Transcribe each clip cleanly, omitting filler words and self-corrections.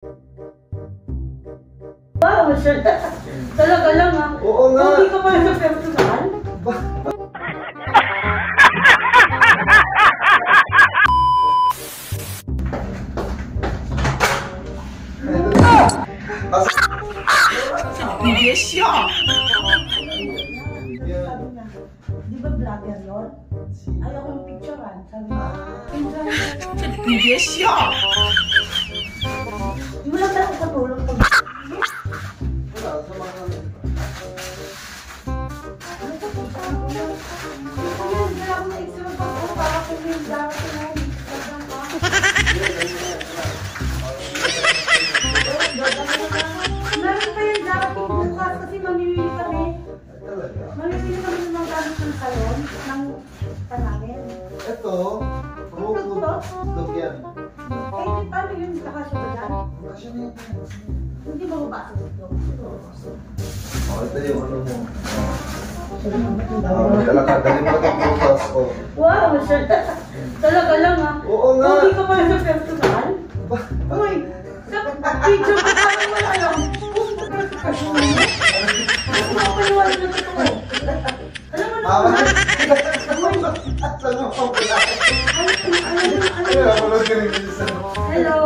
Wow, sir. Talaga lang ha. Oo nga. Hindi ka pala sa personal? Hindi siya. Di ba vlogger yun? Ayaw kong picturean. Sabi mo, Hindi siya. di mo lang talaga katulog pag... Meron pa yung darating bukas kasi mamimili kami. Mamimili kami ng mga gamit ng salon, ng panangin. Ito, yan. Eh, paano yun? Nakasya ba dyan? Kasya na yan. Hindi ba mabasa dito? Ito yung ano mo. Dali mo itong prutas ko. Wow, sir. Talaga lang ha. Oo nga. Hindi ka pala sa personal? Uy, sa video ko parang wala lang. Pumunta ka sa personal mo? Ako makapaniwala na totoo. Alam mo naman. Hello.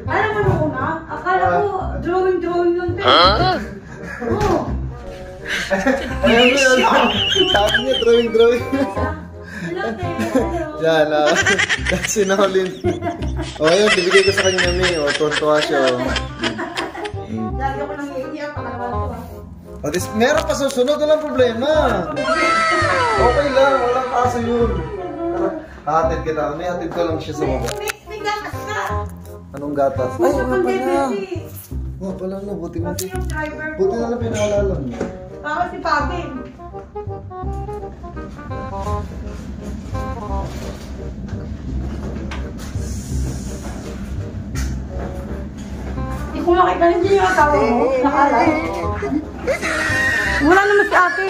Alam mo na ko na? Akala ko drawing lang tayo. Oo. Sabi niya, drawing. Hello, hello. Yan, sinahulin. O, ayun, bibigay ko sa kanya, May. O, tuwan-tuwa siya, o. Lagi ako nang iiyak, pakalawa ko. O, meron pa susunod, walang problema. Okay lang, walang kaso yun. Hatid kita. May hatid ko lang siya sa baba. May gatas ka. Anong gatas? Ay, Puso kang diabetes. Nga pala na, buti Kasi yung driver ko. Buti na lang pinaalala mo. Baka si Pabin. Hindi ko makita, hindi yung asawa mo. Nakalay. Wala naman si ate.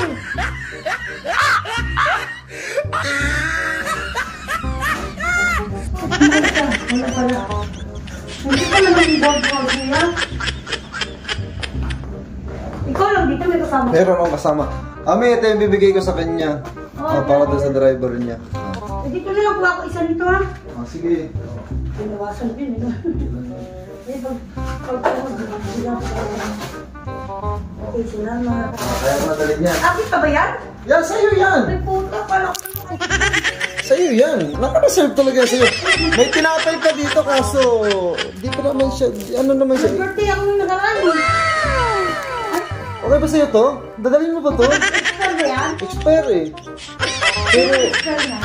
Wala pala. Hindi ka naman yung board niya. Ikaw lang dito, may kasama. Meron akong kasama. May ito yung bibigay ko sa kanya. Para doon sa driver niya. Dito na lang po ako isa nito ha. Sige. Pinawasan din eh. Okay, salamat. Kaya ko nadalhin niya. Akin pa ba yan? Yan, sa'yo yan. Ay puta, pala ko. Sa'yo yan. Naka-reserve talaga sa'yo. May tinapay pa dito kaso di pa naman siya, ano naman siya. Birthday ako nung nakaraan eh. Okay ba sa'yo to? Dadalhin mo ba to? Expert ba yan? Expire eh. Pero, Expert na.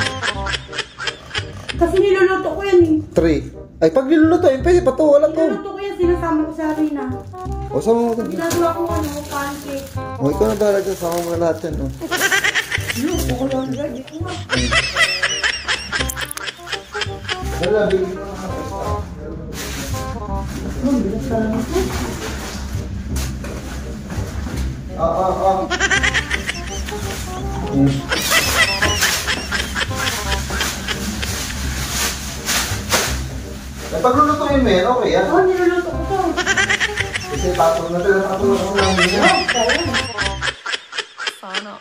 Kasi niluluto ko yan eh. 3. Ay, pag niluluto yun, pwede pa to. Wala to. Niluluto ko yan, sinasama ko sa harina. O, sama mo to. Ginagawa ko ano, pancake. O, ikaw na bahala dyan. Sama mo na lahat yan. O. Luto ko lang dyan, di ko nga. Wala, bigyan mo na. Bilis ka lang ako. Paglulutuin mo yan, okay yan. Oo, niluluto ko to. Kasi patong na ito, patong na ito. Oo, kaya. Sana